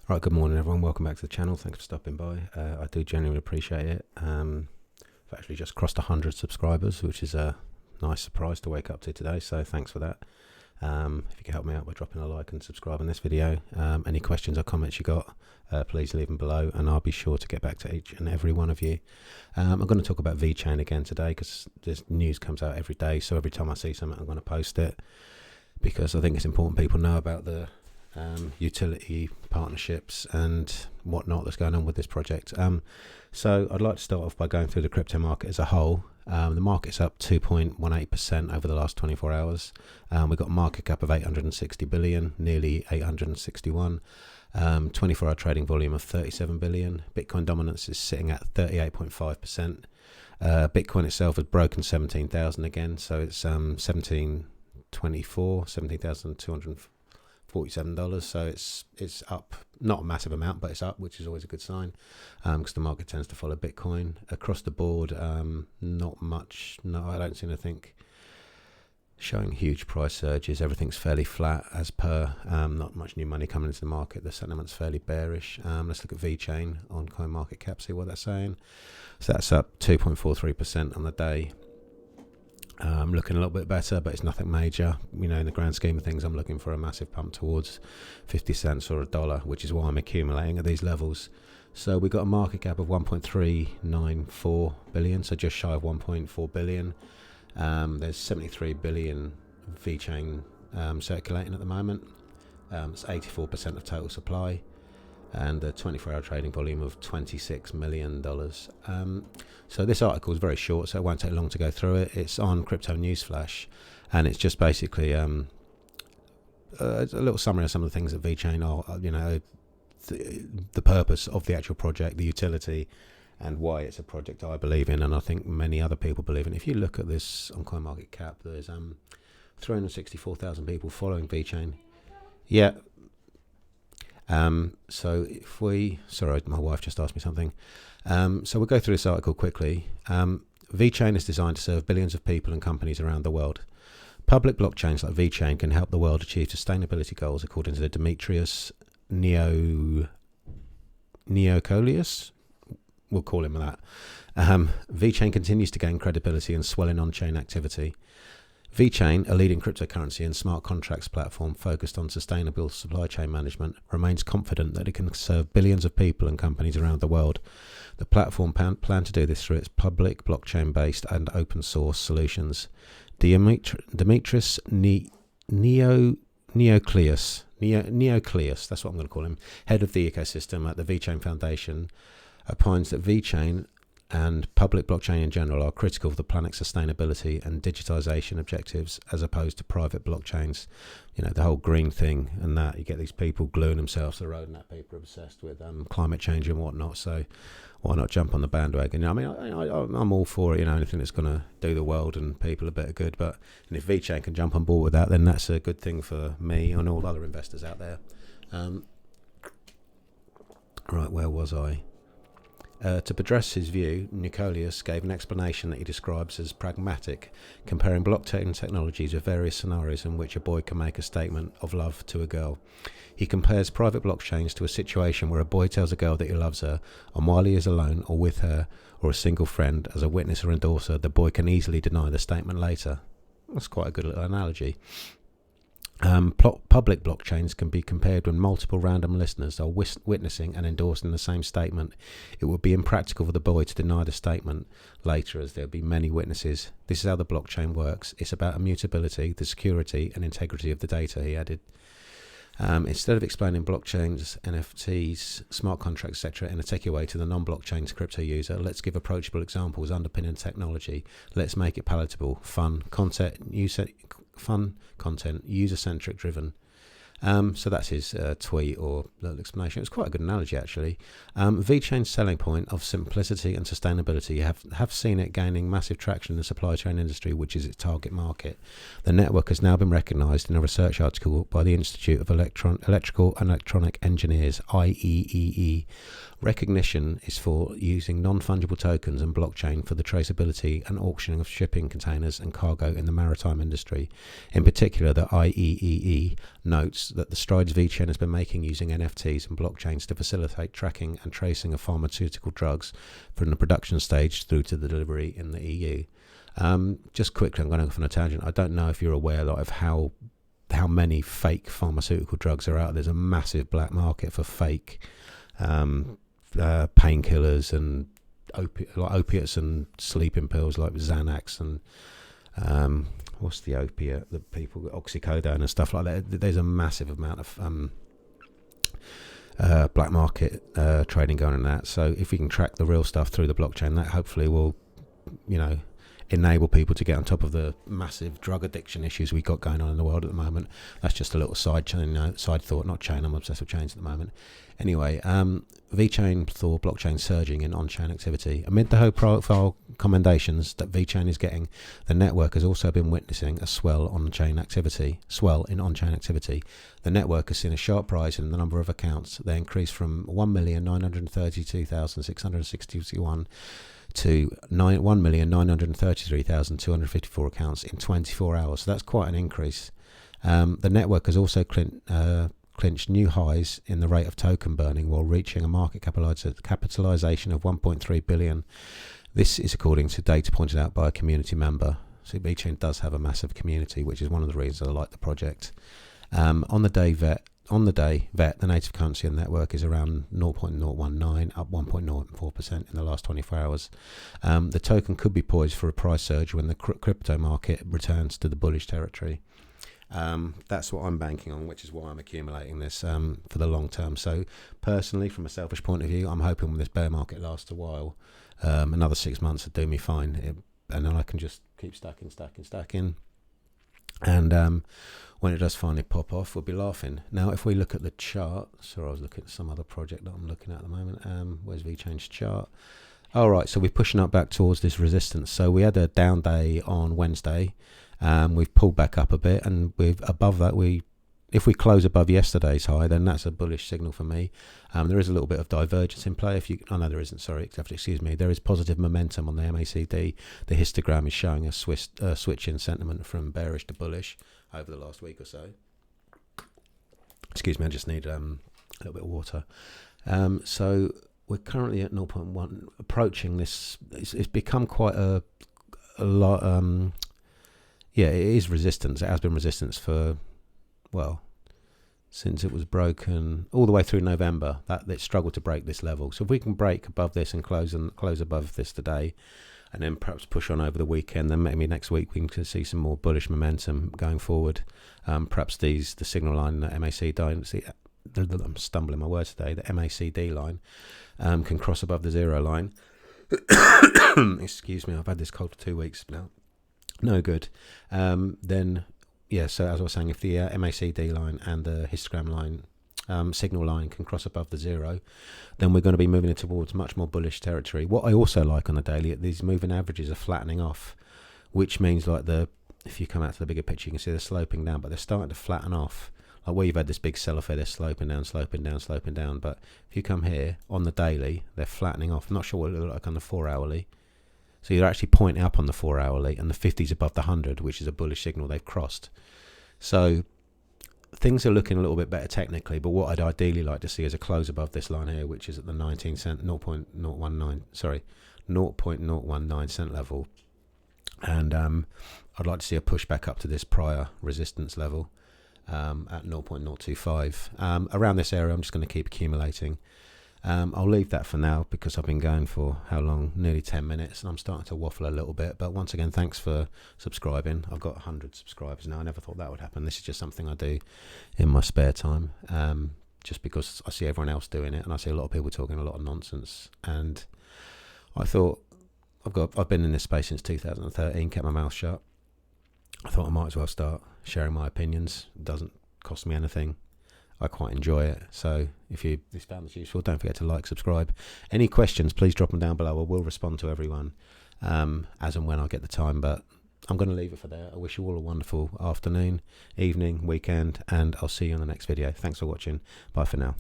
Right, good morning everyone, welcome back to the channel, thanks for stopping by. I do genuinely appreciate it. I've actually just crossed 100 subscribers, which is a nice surprise to wake up to today, so thanks for that. If you can help me out by dropping a like and subscribing this video, any questions or comments you got, please leave them below and I'll be sure to get back to each and every one of you. I'm going to talk about VeChain again today because this news comes out every day, so every time I see something I'm going to post it because I think it's important people know about the utility partnerships and whatnot that's going on with this project. So I'd like to start off by going through the crypto market as a whole. The market's up 2.18% over the last 24 hours. We've got a market cap of 860 billion, nearly 861. 24-hour trading volume of 37 billion. Bitcoin dominance is sitting at 38.5%. Bitcoin itself has broken 17,000 again, so it's 17,247, so it's up, not a massive amount, but it's up, which is always a good sign, because the market tends to follow Bitcoin across the board. Not much, no, I don't see anything showing huge price surges. Everything's fairly flat as per. Not much new money coming into the market. The sentiment's fairly bearish. Let's look at VeChain on CoinMarketCap, see what that's saying. So that's up 2.43% on the day. Looking a little bit better, but it's nothing major. You know, in the grand scheme of things, I'm looking for a massive pump towards 50 cents or $1, which is why I'm accumulating at these levels. So we got a market cap of 1.394 billion, so just shy of 1.4 billion. There's 73 billion VeChain circulating at the moment. It's 84% of total supply, and a 24-hour trading volume of $26 million. So this article is very short, so it won't take long to go through it. It's on Crypto Newsflash, and it's just basically a little summary of some of the things that VeChain are, you know, the purpose of the actual project, the utility, and why it's a project I believe in, and I think many other people believe in. If you look at this on CoinMarketCap, there's 364,000 people following VeChain. Yeah. So if we, sorry, my wife just asked me something. So we'll go through this article quickly. VeChain is designed to serve billions of people and companies around the world. Public blockchains like VeChain can help the world achieve sustainability goals, according to the Demetrius Neocolius. We'll call him that. VeChain continues to gain credibility and swell in on-chain activity. VeChain, a leading cryptocurrency and smart contracts platform focused on sustainable supply chain management, remains confident that it can serve billions of people and companies around the world. The platform plan to do this through its public, blockchain-based and open-source solutions. Demetrius Neocolius, that's what I'm going to call him, head of the ecosystem at the VeChain Foundation, opines that VeChain and public blockchain in general are critical of the planet's sustainability and digitization objectives, as opposed to private blockchains. You know, the whole green thing and that, you get these people gluing themselves to the road, and that people are obsessed with climate change and whatnot, so why not jump on the bandwagon? You know, I mean, I'm all for it, you know, anything that's going to do the world and people a bit of good, but and if VeChain can jump on board with that, then that's a good thing for me and all other investors out there. Right, where was I? To address his view, Nicolius gave an explanation that he describes as pragmatic, comparing blockchain technologies with various scenarios in which a boy can make a statement of love to a girl. He compares private blockchains to a situation where a boy tells a girl that he loves her, and while he is alone or with her or a single friend as a witness or endorser, the boy can easily deny the statement later. That's quite a good little analogy. Public blockchains can be compared when multiple random listeners are witnessing and endorsing the same statement. It would be impractical for the boy to deny the statement later, as there will be many witnesses. This is how the blockchain works. It's about immutability, the security and integrity of the data, he added. Instead of explaining blockchains, NFTs, smart contracts, etc. in a techie way to the non-blockchain crypto user, let's give approachable examples underpinning technology. Let's make it palatable, fun content, user-centric driven. So that's his tweet or little explanation. It was quite a good analogy, actually. VeChain's selling point of simplicity and sustainability have seen it gaining massive traction in the supply chain industry, which is its target market. The network has now been recognised in a research article by the Institute of Electrical and Electronic Engineers, IEEE, Recognition is for using non-fungible tokens and blockchain for the traceability and auctioning of shipping containers and cargo in the maritime industry. In particular, the IEEE notes that the strides VeChain has been making using NFTs and blockchains to facilitate tracking and tracing of pharmaceutical drugs from the production stage through to the delivery in the EU. Just quickly, I'm going off on a tangent. I don't know if you're aware of how many fake pharmaceutical drugs are out. There's a massive black market for fake painkillers and opiates and sleeping pills like Xanax and what's the opiate that people get, oxycodone and stuff like that. There's a massive amount of black market trading going on in that. So if we can track the real stuff through the blockchain, that hopefully will, enable people to get on top of the massive drug addiction issues we've got going on in the world at the moment. That's just a little side thought, not chain. I'm obsessed with chains at the moment. Anyway, VeChain saw blockchain surging in on-chain activity. Amid the high-profile commendations that VeChain is getting, the network has also been witnessing a swell in on-chain activity. The network has seen a sharp rise in the number of accounts. They increased from 1,932,661 to 1,933,254 accounts in 24 hours. So that's quite an increase. The network has also clinched new highs in the rate of token burning while reaching a market capitalization of 1.3 billion. This is according to data pointed out by a community member. So VeChain does have a massive community, which is one of the reasons I like the project. On the day, VET, the native currency on the network, is around 0.019, up 1.04% in the last 24 hours. The token could be poised for a price surge when the crypto market returns to the bullish territory. That's what I'm banking on, which is why I'm accumulating this for the long term. So personally, from a selfish point of view, I'm hoping when this bear market lasts a while, another 6 months would do me fine, and then I can just keep stacking. And when it does finally pop off, we'll be laughing. Now, if we look at the chart, sorry, I was looking at some other project that I'm looking at the moment. Where's VeChain's chart? All right, so we're pushing up back towards this resistance. So we had a down day on Wednesday. We've pulled back up a bit, and we've above that. If we close above yesterday's high, then that's a bullish signal for me. There is a little bit of divergence in play. There isn't. Sorry, excuse me. There is positive momentum on the MACD. The histogram is showing a switch in sentiment from bearish to bullish over the last week or so. Excuse me, I just need a little bit of water. So we're currently at 0.1, approaching this. It's become quite a lot. Yeah, it is resistance. It has been resistance for, since it was broken all the way through November. That it struggled to break this level. So if we can break above this and close above this today, and then perhaps push on over the weekend, then maybe next week we can see some more bullish momentum going forward. Perhaps the signal line, the MACD, I'm stumbling my words today, the MACD line can cross above the zero line. Excuse me, I've had this cold for 2 weeks now. No good. Then, yeah, so as I was saying, if the MACD line and the histogram line, signal line can cross above the zero, then we're going to be moving towards much more bullish territory. What I also like on the daily, these moving averages are flattening off, which means if you come out to the bigger picture, you can see they're sloping down, but they're starting to flatten off. Like where you've had this big sell-off here, they're sloping down. But if you come here on the daily, they're flattening off. I'm not sure what it looks like on the 4 hourly. So you're actually pointing up on the 4 hourly, and the 50's above the 100, which is a bullish signal they've crossed. So things are looking a little bit better technically, but what I'd ideally like to see is a close above this line here, which is at the 19 cent, 0.019 cent level. And I'd like to see a push back up to this prior resistance level at 0.025. Around this area, I'm just going to keep accumulating. I'll leave that for now because I've been going for how long? Nearly 10 minutes, and I'm starting to waffle a little bit. But once again, thanks for subscribing. I've got 100 subscribers now. I never thought that would happen. This is just something I do in my spare time, just because I see everyone else doing it, and I see a lot of people talking a lot of nonsense. And I thought I've been in this space since 2013, kept my mouth shut. I thought I might as well start sharing my opinions. It doesn't cost me anything. I quite enjoy it. So if this found this useful, don't forget to like, subscribe. Any questions, please drop them down below. I will respond to everyone as and when I get the time. But I'm going to leave it for there. I wish you all a wonderful afternoon, evening, weekend, and I'll see you in the next video. Thanks for watching. Bye for now.